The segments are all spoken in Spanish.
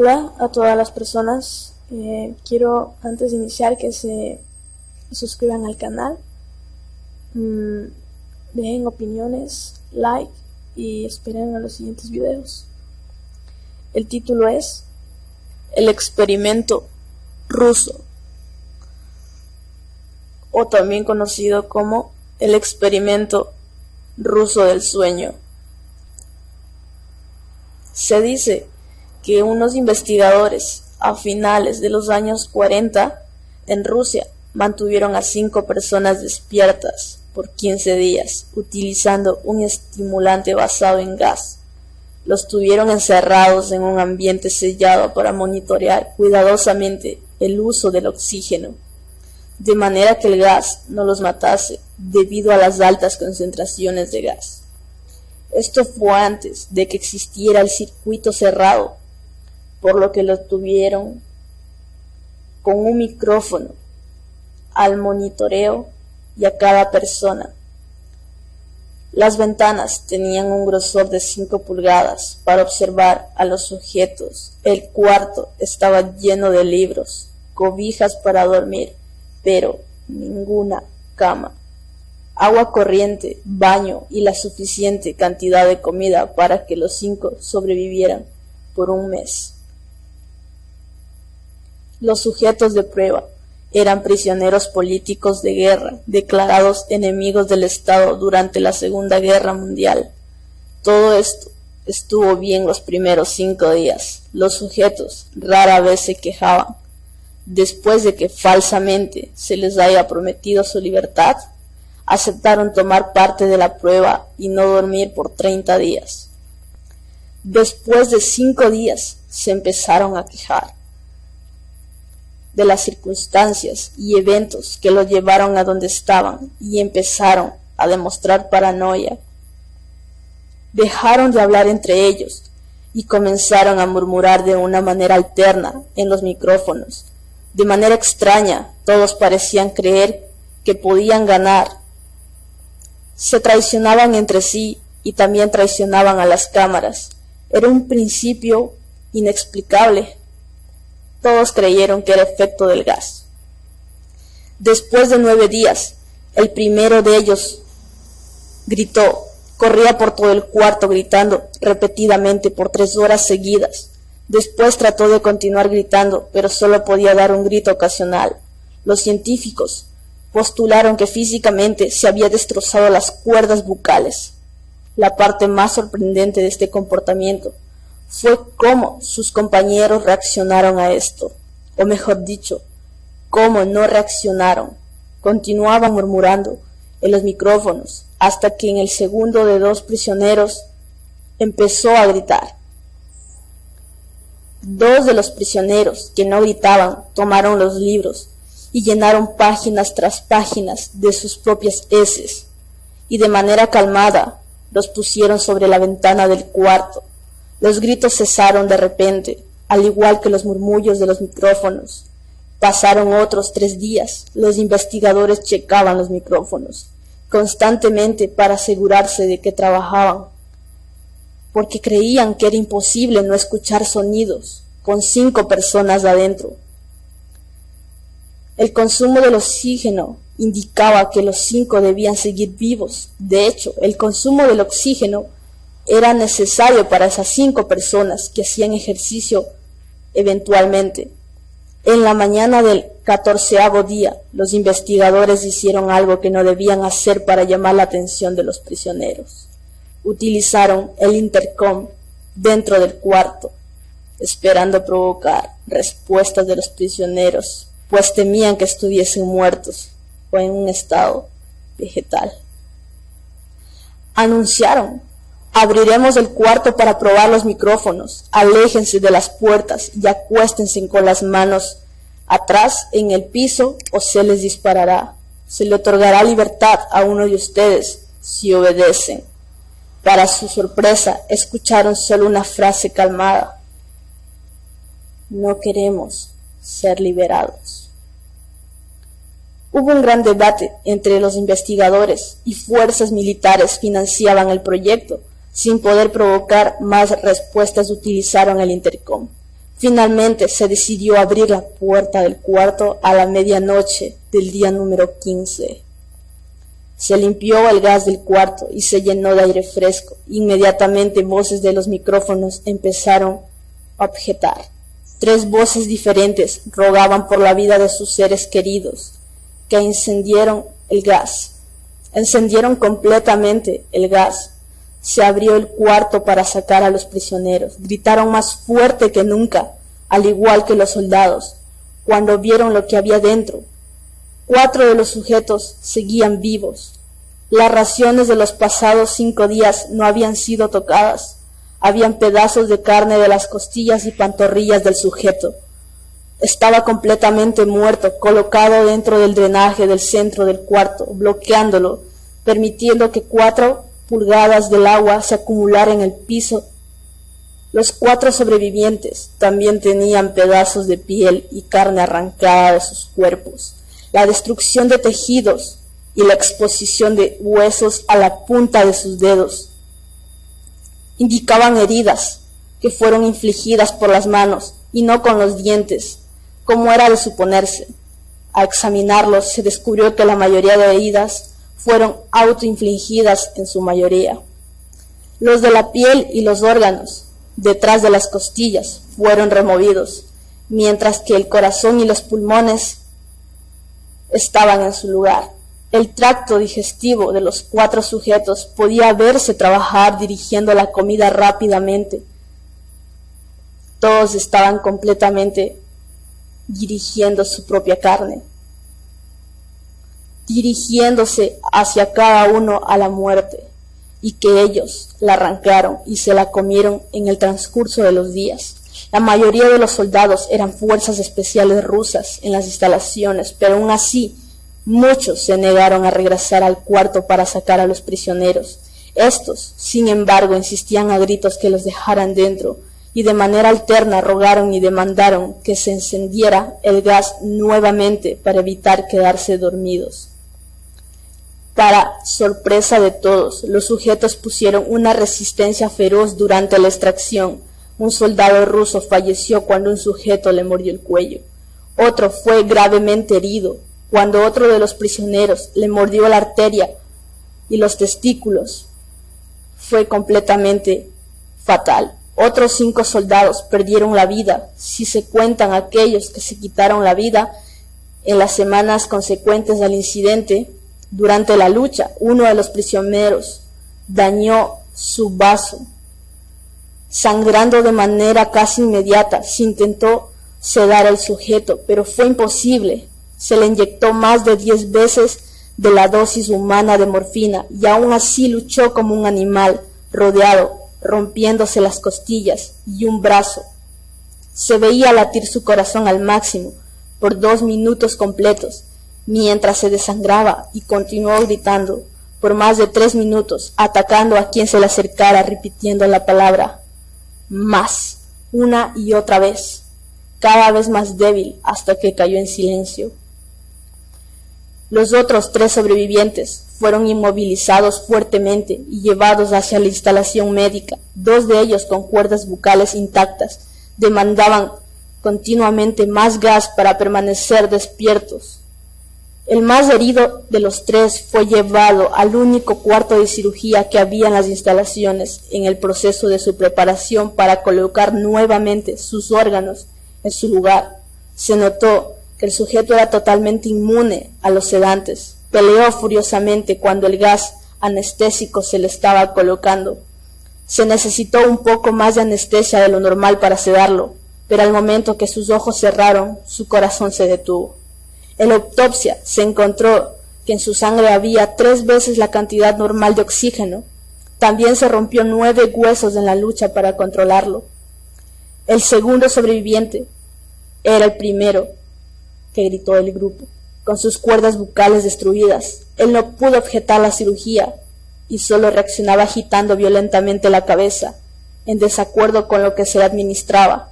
Hola a todas las personas. Quiero antes de iniciar que se suscriban al canal, dejen opiniones, like y esperen a los siguientes videos. El título es El experimento ruso, o también conocido como el experimento ruso del sueño. Se dice que unos investigadores a finales de los años 40 en Rusia mantuvieron a 5 personas despiertas por 15 días utilizando un estimulante basado en gas. Los tuvieron encerrados en un ambiente sellado para monitorear cuidadosamente el uso del oxígeno, de manera que el gas no los matase debido a las altas concentraciones de gas. Esto fue antes de que existiera el circuito cerrado, por lo que lo tuvieron con un micrófono al monitoreo y a cada persona. Las ventanas tenían un grosor de 5 pulgadas para observar a los sujetos. El cuarto estaba lleno de libros, cobijas para dormir, pero ninguna cama, agua corriente, baño y la suficiente cantidad de comida para que los 5 sobrevivieran por un mes. Los sujetos de prueba eran prisioneros políticos de guerra, declarados enemigos del Estado durante la Segunda Guerra Mundial. Todo esto estuvo bien los primeros 5 días. Los sujetos rara vez se quejaban. Después de que falsamente se les haya prometido su libertad, aceptaron tomar parte de la prueba y no dormir por 30 días. Después de 5 días se empezaron a quejar de las circunstancias y eventos que los llevaron a donde estaban y empezaron a demostrar paranoia. Dejaron de hablar entre ellos y comenzaron a murmurar de una manera alterna en los micrófonos. De manera extraña, todos parecían creer que podían ganar. Se traicionaban entre sí y también traicionaban a las cámaras. Era un principio inexplicable. Todos creyeron que era efecto del gas. Después de 9 días, el primero de ellos gritó, corría por todo el cuarto gritando repetidamente por 3 horas seguidas. Después trató de continuar gritando, pero solo podía dar un grito ocasional. Los científicos postularon que físicamente se había destrozado las cuerdas bucales. La parte más sorprendente de este comportamiento fue cómo sus compañeros reaccionaron a esto, o mejor dicho, cómo no reaccionaron. Continuaban murmurando en los micrófonos hasta que en el segundo de 2 prisioneros empezó a gritar. 2 de los prisioneros que no gritaban tomaron los libros y llenaron páginas tras páginas de sus propias heces y de manera calmada los pusieron sobre la ventana del cuarto. Los gritos cesaron de repente, al igual que los murmullos de los micrófonos. Pasaron otros 3 días. Los investigadores checaban los micrófonos constantemente para asegurarse de que trabajaban, porque creían que era imposible no escuchar sonidos con 5 personas adentro. El consumo del oxígeno indicaba que los 5 debían seguir vivos. De hecho, el consumo del oxígeno era necesario para esas 5 personas que hacían ejercicio eventualmente. En la mañana del 14º día, los investigadores hicieron algo que no debían hacer para llamar la atención de los prisioneros. Utilizaron el intercom dentro del cuarto, esperando provocar respuestas de los prisioneros, pues temían que estuviesen muertos o en un estado vegetal. Anunciaron: abriremos el cuarto para probar los micrófonos. Aléjense de las puertas y acuéstense con las manos atrás en el piso o se les disparará. Se le otorgará libertad a uno de ustedes si obedecen. Para su sorpresa, escucharon solo una frase calmada: no queremos ser liberados. Hubo un gran debate entre los investigadores y fuerzas militares financiaban el proyecto. Sin poder provocar más respuestas, utilizaron el intercom. Finalmente se decidió abrir la puerta del cuarto a la medianoche del día número 15. Se limpió el gas del cuarto y se llenó de aire fresco. Inmediatamente voces de los micrófonos empezaron a objetar. 3 voces diferentes rogaban por la vida de sus seres queridos, que encendieron completamente el gas. Se abrió el cuarto para sacar a los prisioneros. Gritaron más fuerte que nunca, al igual que los soldados, cuando vieron lo que había dentro. 4 de los sujetos seguían vivos. Las raciones de los pasados 5 días no habían sido tocadas. Habían pedazos de carne de las costillas y pantorrillas del sujeto. Estaba completamente muerto, colocado dentro del drenaje del centro del cuarto, bloqueándolo, permitiendo que 4 pulgadas del agua se acumulara en el piso. Los 4 sobrevivientes también tenían pedazos de piel y carne arrancada de sus cuerpos. La destrucción de tejidos y la exposición de huesos a la punta de sus dedos indicaban heridas que fueron infligidas por las manos y no con los dientes, como era de suponerse. Al examinarlos se descubrió que la mayoría de heridas fueron autoinfligidas en su mayoría. Los de la piel y los órganos detrás de las costillas fueron removidos, mientras que el corazón y los pulmones estaban en su lugar. El tracto digestivo de los 4 sujetos podía verse trabajar dirigiendo la comida rápidamente. Todos estaban completamente dirigiendo su propia carne, dirigiéndose hacia cada uno a la muerte, y que ellos la arrancaron y se la comieron en el transcurso de los días. La mayoría de los soldados eran fuerzas especiales rusas en las instalaciones, pero aún así muchos se negaron a regresar al cuarto para sacar a los prisioneros. Estos, sin embargo, insistían a gritos que los dejaran dentro, y de manera alterna rogaron y demandaron que se encendiera el gas nuevamente para evitar quedarse dormidos. Para sorpresa de todos, los sujetos pusieron una resistencia feroz durante la extracción. Un soldado ruso falleció cuando un sujeto le mordió el cuello. Otro fue gravemente herido cuando otro de los prisioneros le mordió la arteria y los testículos. Fue completamente fatal. Otros 5 soldados perdieron la vida, si se cuentan aquellos que se quitaron la vida en las semanas consecuentes al incidente. Durante la lucha, uno de los prisioneros dañó su vaso, sangrando de manera casi inmediata. Se intentó sedar al sujeto, pero fue imposible. Se le inyectó más de 10 veces de la dosis humana de morfina, y aún así luchó como un animal rodeado, rompiéndose las costillas y un brazo. Se veía latir su corazón al máximo por 2 minutos completos, mientras se desangraba, y continuó gritando por más de 3 minutos, atacando a quien se le acercara, repitiendo la palabra más, una y otra vez, cada vez más débil, hasta que cayó en silencio. Los otros 3 sobrevivientes fueron inmovilizados fuertemente y llevados hacia la instalación médica. 2 de ellos, con cuerdas bucales intactas, demandaban continuamente más gas para permanecer despiertos. El más herido de los 3 fue llevado al único cuarto de cirugía que había en las instalaciones, en el proceso de su preparación para colocar nuevamente sus órganos en su lugar. Se notó que el sujeto era totalmente inmune a los sedantes. Peleó furiosamente cuando el gas anestésico se le estaba colocando. Se necesitó un poco más de anestesia de lo normal para sedarlo, pero al momento que sus ojos cerraron, su corazón se detuvo. En la autopsia se encontró que en su sangre había 3 veces la cantidad normal de oxígeno. También se rompió 9 huesos en la lucha para controlarlo. El segundo sobreviviente era el primero que gritó el grupo, con sus cuerdas bucales destruidas. Él no pudo objetar la cirugía y solo reaccionaba agitando violentamente la cabeza, en desacuerdo con lo que se le administraba.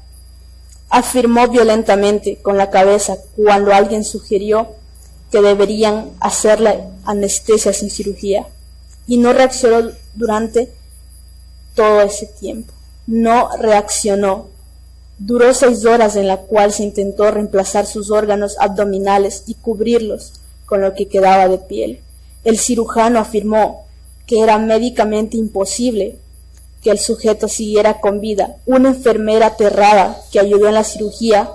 Afirmó violentamente con la cabeza cuando alguien sugirió que deberían hacerle anestesia sin cirugía, y no reaccionó durante todo ese tiempo. No reaccionó. Duró 6 horas en la cual se intentó reemplazar sus órganos abdominales y cubrirlos con lo que quedaba de piel. El cirujano afirmó que era médicamente imposible que el sujeto siguiera con vida. Una enfermera aterrada que ayudó en la cirugía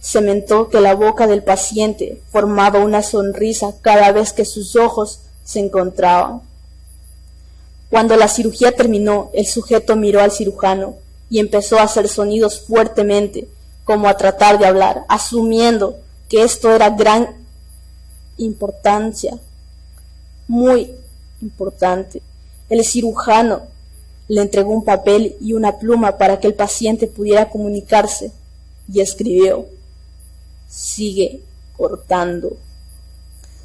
sementó que la boca del paciente formaba una sonrisa cada vez que sus ojos se encontraban. Cuando la cirugía terminó, el sujeto miró al cirujano y empezó a hacer sonidos fuertemente, como a tratar de hablar, asumiendo que esto era gran importancia, muy importante. El cirujano le entregó un papel y una pluma para que el paciente pudiera comunicarse y escribió: sigue cortando.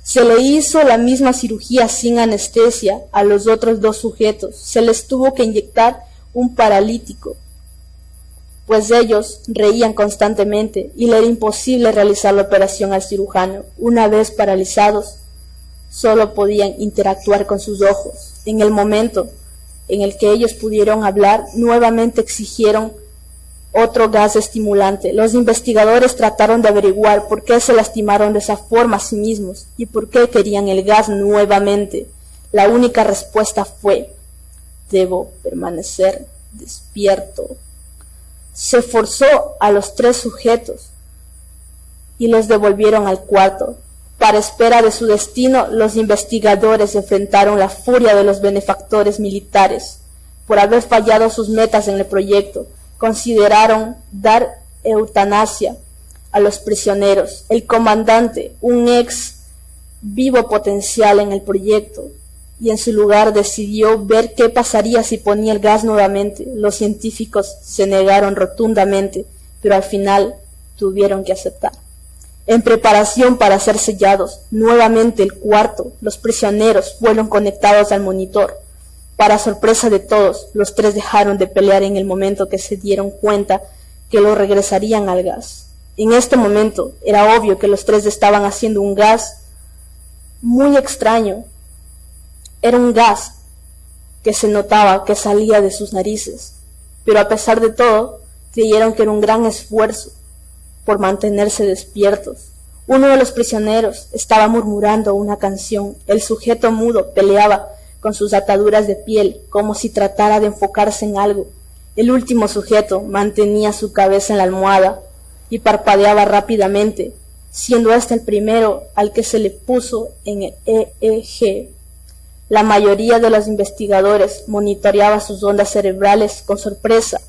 Se le hizo la misma cirugía sin anestesia a los otros 2 sujetos. Se les tuvo que inyectar un paralítico, pues ellos reían constantemente y le era imposible realizar la operación al cirujano. Una vez paralizados, solo podían interactuar con sus ojos. En el momento en el que ellos pudieron hablar, nuevamente exigieron otro gas estimulante. Los investigadores trataron de averiguar por qué se lastimaron de esa forma a sí mismos y por qué querían el gas nuevamente. La única respuesta fue: debo permanecer despierto. Se forzó a los 3 sujetos y los devolvieron al cuarto. Para espera de su destino, los investigadores enfrentaron la furia de los benefactores militares por haber fallado sus metas en el proyecto. Consideraron dar eutanasia a los prisioneros. El comandante, un ex vivo potencial en el proyecto, y en su lugar decidió ver qué pasaría si ponía el gas nuevamente. Los científicos se negaron rotundamente, pero al final tuvieron que aceptar. En preparación para ser sellados nuevamente el cuarto, los prisioneros fueron conectados al monitor. Para sorpresa de todos, los 3 dejaron de pelear en el momento que se dieron cuenta que lo regresarían al gas. En este momento era obvio que los 3 estaban haciendo un gas muy extraño. Era un gas que se notaba que salía de sus narices, pero a pesar de todo, creyeron que era un gran esfuerzo por mantenerse despiertos. Uno de los prisioneros estaba murmurando una canción. El sujeto mudo peleaba con sus ataduras de piel, como si tratara de enfocarse en algo. El último sujeto mantenía su cabeza en la almohada y parpadeaba rápidamente, siendo este el primero al que se le puso en el EEG. La mayoría de los investigadores monitoreaba sus ondas cerebrales con sorpresa.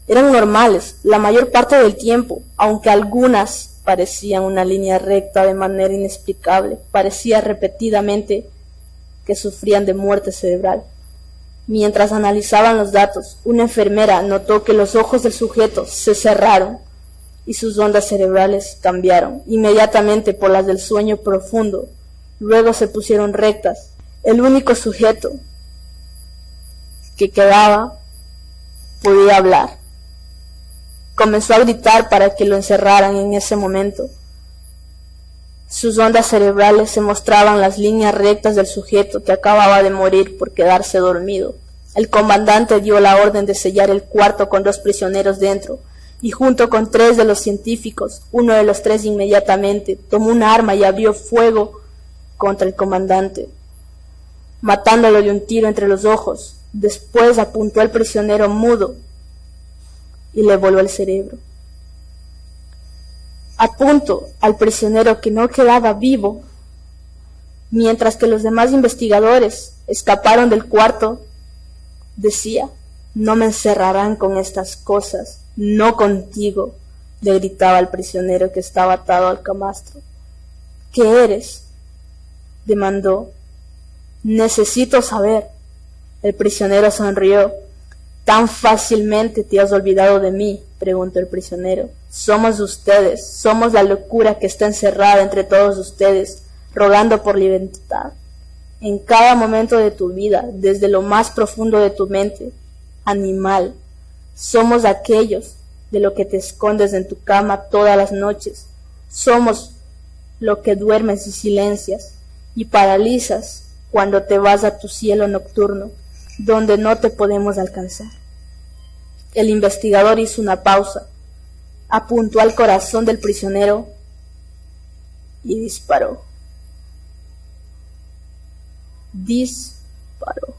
Eran normales la mayor parte del tiempo, aunque algunas parecían una línea recta de manera inexplicable. Parecía repetidamente que sufrían de muerte cerebral. Mientras analizaban los datos, una enfermera notó que los ojos del sujeto se cerraron y sus ondas cerebrales cambiaron inmediatamente por las del sueño profundo. Luego se pusieron rectas. El único sujeto que quedaba podía hablar. Comenzó a gritar para que lo encerraran en ese momento. Sus ondas cerebrales se mostraban las líneas rectas del sujeto que acababa de morir por quedarse dormido. El comandante dio la orden de sellar el cuarto con 2 prisioneros dentro, y junto con 3 de los científicos, uno de los 3 inmediatamente tomó un arma y abrió fuego contra el comandante, matándolo de un tiro entre los ojos. Después apuntó al prisionero mudo y le voló el cerebro. Apuntó al prisionero que no quedaba vivo, mientras que los demás investigadores escaparon del cuarto. Decía: no me encerrarán con estas cosas, no contigo, le gritaba al prisionero que estaba atado al camastro. ¿Qué eres?, demandó. Necesito saber. El prisionero sonrió. ¿Tan fácilmente te has olvidado de mí?, preguntó el prisionero. Somos ustedes, somos la locura que está encerrada entre todos ustedes, rogando por libertad. En cada momento de tu vida, desde lo más profundo de tu mente, animal, somos aquellos de lo que te escondes en tu cama todas las noches. Somos lo que duermes y silencias y paralizas cuando te vas a tu cielo nocturno, donde no te podemos alcanzar. El investigador hizo una pausa, apuntó al corazón del prisionero y disparó. Disparó.